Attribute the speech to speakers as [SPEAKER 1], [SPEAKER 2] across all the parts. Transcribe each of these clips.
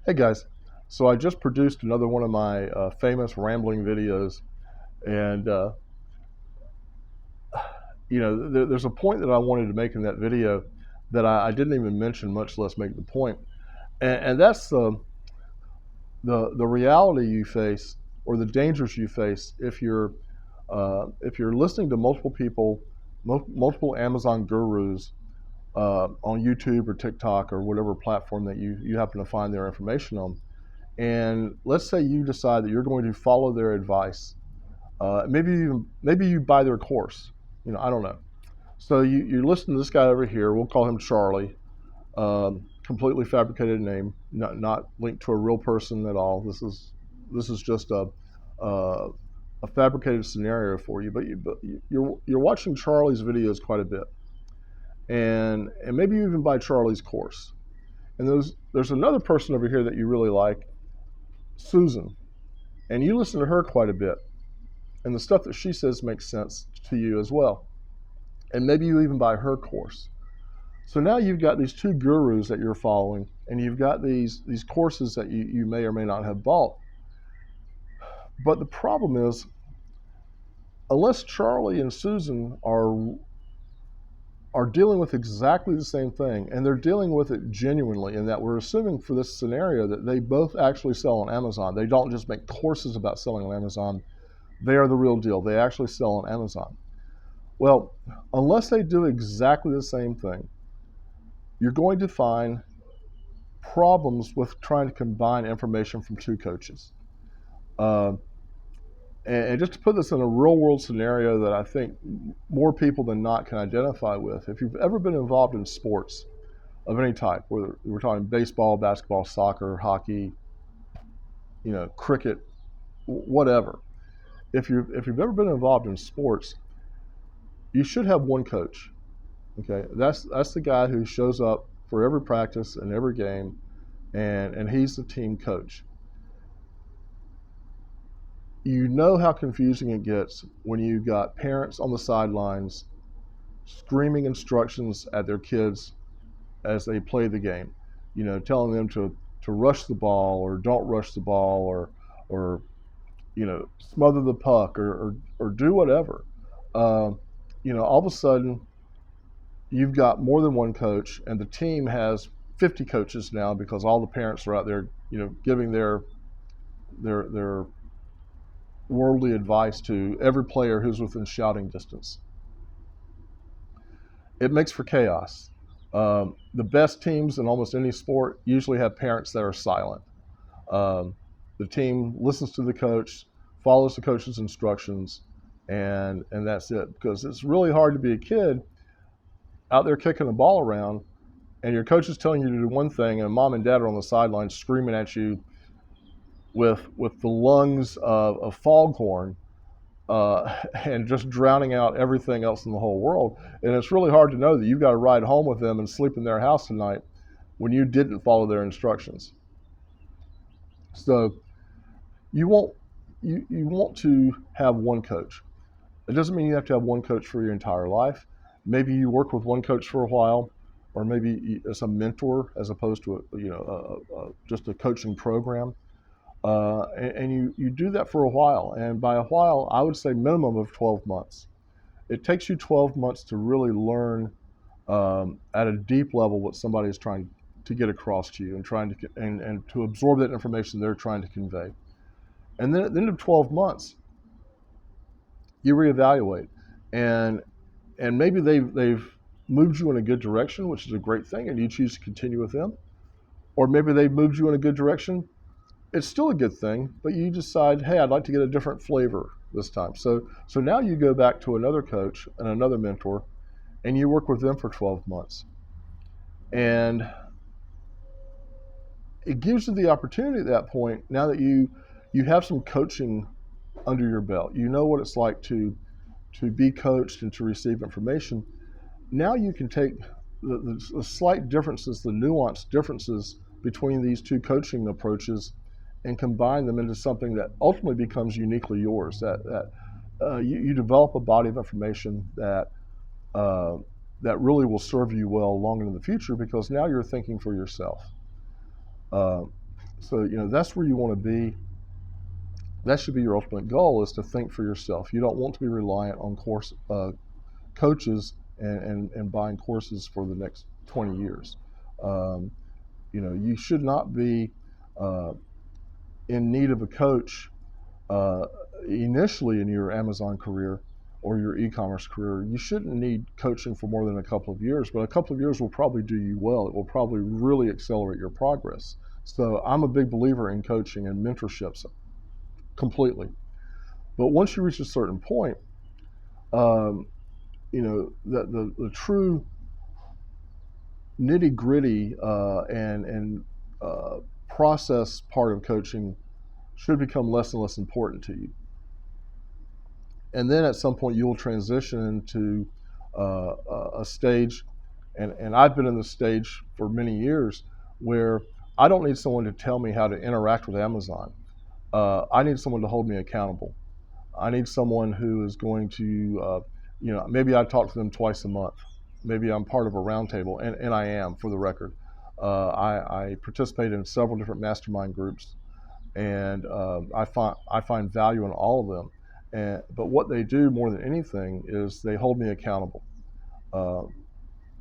[SPEAKER 1] Hey guys, so I just produced another one of my famous rambling videos, and there's a point that I wanted to make in that video that I didn't even mention, much less make the point, and that's the reality you face or the dangers you face if you're listening to multiple people, multiple Amazon gurus on YouTube or TikTok or whatever platform that you happen to find their information on. And let's say you decide that you're going to follow their advice. Maybe you buy their course. I don't know. So you listen to this guy over here. We'll call him Charlie. Completely fabricated name, not linked to a real person at all. This is just a, a fabricated scenario for you. You're watching Charlie's videos quite a bit, and maybe you even buy Charlie's course. And there's another person over here that you really like, Susan, and you listen to her quite a bit, and the stuff that she says makes sense to you as well. And maybe you even buy her course. So now you've got these two gurus that you're following, and you've got these courses that you may or may not have bought. But the problem is, unless Charlie and Susan are dealing with exactly the same thing, and they're dealing with it genuinely, in that we're assuming for this scenario that they both actually sell on Amazon. They don't just make courses about selling on Amazon. They are the real deal. They actually sell on Amazon. Well, unless they do exactly the same thing, you're going to find problems with trying to combine information from two coaches. Uh, and just to put this in a real world scenario that I think more people than not can identify with, if you've ever been involved in sports of any type, whether we're talking baseball, basketball, soccer, hockey, cricket, whatever, if you've ever been involved in sports, you should have one coach. Okay, that's the guy who shows up for every practice and every game, and he's the team coach. You know how confusing it gets when you've got parents on the sidelines screaming instructions at their kids as they play the game. Telling them to rush the ball or don't rush the ball or smother the puck or do whatever. Uh, all of a sudden you've got more than one coach, and the team has 50 coaches now because all the parents are out there, giving their worldly advice to every player who's within shouting distance. It makes for chaos. The best teams in almost any sport usually have parents that are silent. Um, the team listens to the coach, follows the coach's instructions, and that's it. Because it's really hard to be a kid out there kicking the ball around, and your coach is telling you to do one thing, and mom and dad are on the sidelines screaming at you with the lungs of foghorn, and just drowning out everything else in the whole world. And it's really hard to know that you've got to ride home with them and sleep in their house tonight when you didn't follow their instructions. So you want to have one coach. It doesn't mean you have to have one coach for your entire life. Maybe you work with one coach for a while, or maybe as a mentor as opposed to just a coaching program. And you do that for a while. And by a while, I would say minimum of 12 months. It takes you 12 months to really learn at a deep level what somebody is trying to get across to you, and and to absorb that information they're trying to convey. And then at the end of 12 months, you reevaluate, and maybe they've moved you in a good direction, which is a great thing, and you choose to continue with them. Or maybe they've moved you in a good direction. It's still a good thing, but you decide, hey, I'd like to get a different flavor this time. So now you go back to another coach and another mentor, and you work with them for 12 months. And it gives you the opportunity at that point, now that you have some coaching under your belt, you know what it's like to be coached and to receive information. Now you can take the slight differences, the nuanced differences between these two coaching approaches, and combine them into something that ultimately becomes uniquely yours. You develop a body of information uh, that really will serve you well long into the future, because now you're thinking for yourself. Uh, So, that's where you want to be. That should be your ultimate goal, is to think for yourself. You don't want to be reliant on coaches and buying courses for the next 20 years. Um, you should not be uh, in need of a coach uh, initially in your Amazon career or your e-commerce career. You shouldn't need coaching for more than a couple of years, but a couple of years will probably do you well. It will probably really accelerate your progress. So I'm a big believer in coaching and mentorships completely. But once you reach a certain point, um, the true nitty gritty and process part of coaching should become less and less important to you. And then at some point you'll transition into a stage, and I've been in this stage for many years, where I don't need someone to tell me how to interact with Amazon. I need someone to hold me accountable. I need someone who is going to, maybe I talk to them twice a month. Maybe I'm part of a roundtable, and I am, for the record. I participate in several different mastermind groups, and I find value in all of them. But what they do more than anything is they hold me accountable. Uh,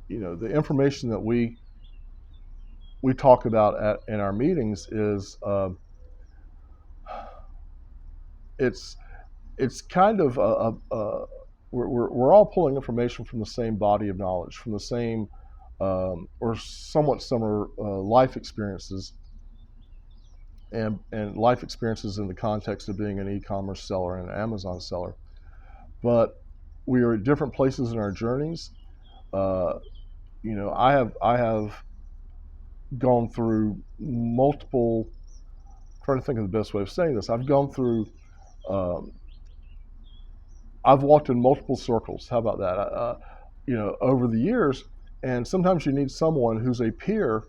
[SPEAKER 1] the information that we talk about in our meetings is it's it's kind of we're all pulling information from the same body of knowledge, from the same or somewhat similar life experiences, and life experiences in the context of being an e-commerce seller and an Amazon seller. But we are at different places in our journeys. Uh, I have gone through multiple. Trying to think of the best way of saying this. I've gone through. Um, I've walked in multiple circles. How about that? Over the years, and sometimes you need someone who's a peer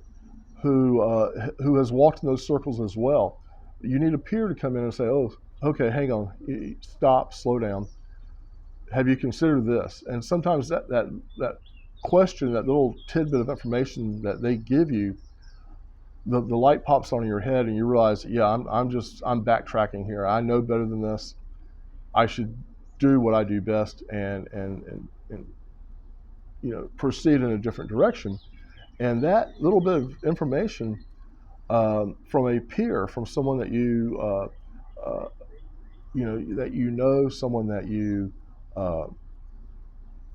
[SPEAKER 1] who has walked in those circles as well. You need a peer to come in and say, "Oh, okay, hang on, stop, slow down. Have you considered this?" And sometimes that question, that little tidbit of information that they give you, the light pops on in your head, and you realize, yeah, I'm backtracking here. I know better than this. I should do what I do best, and proceed in a different direction. And that little bit of information from a peer, from someone that uh, someone that you uh,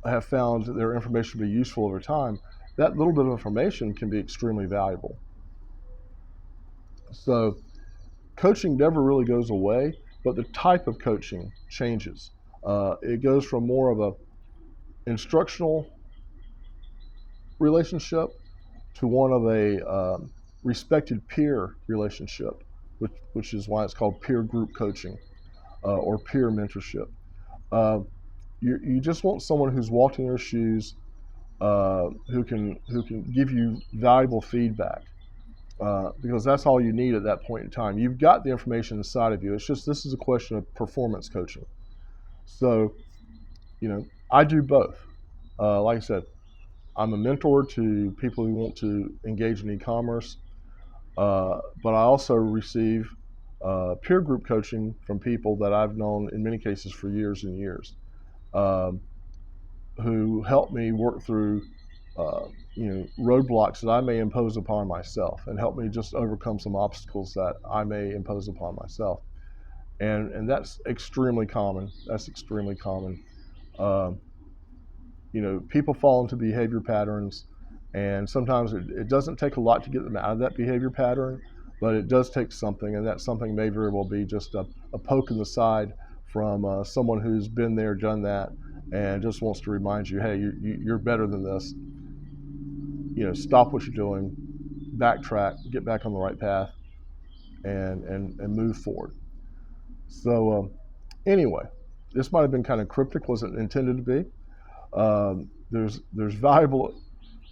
[SPEAKER 1] have found their information to be useful over time, that little bit of information can be extremely valuable. So coaching never really goes away, but the type of coaching changes. It goes from more of a instructional relationship to one of a respected peer relationship, which is why it's called peer group coaching or peer mentorship. Uh, you just want someone who's walked in your shoes, who can give you valuable feedback, because that's all you need at that point in time. You've got the information inside of you. It's just this is a question of performance coaching. So, I do both. Like I said, I'm a mentor to people who want to engage in e-commerce, but I also receive peer group coaching from people that I've known in many cases for years and years, um, who help me work through roadblocks that I may impose upon myself, and help me just overcome some obstacles that I may impose upon myself. And that's extremely common. That's extremely common. Um, People fall into behavior patterns, and sometimes it doesn't take a lot to get them out of that behavior pattern, but it does take something, and that something may very well be just a poke in the side from someone who's been there, done that, and just wants to remind you, hey, you're better than this. Stop what you're doing, backtrack, get back on the right path, and move forward. So anyway, this might have been kind of cryptic, wasn't intended to be. There's valuable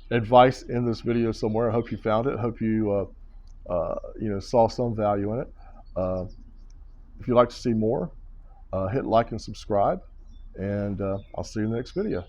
[SPEAKER 1] advice in this video somewhere. I hope you found it. I hope you saw some value in it. Uh, if you'd like to see more, hit like and subscribe, and I'll see you in the next video.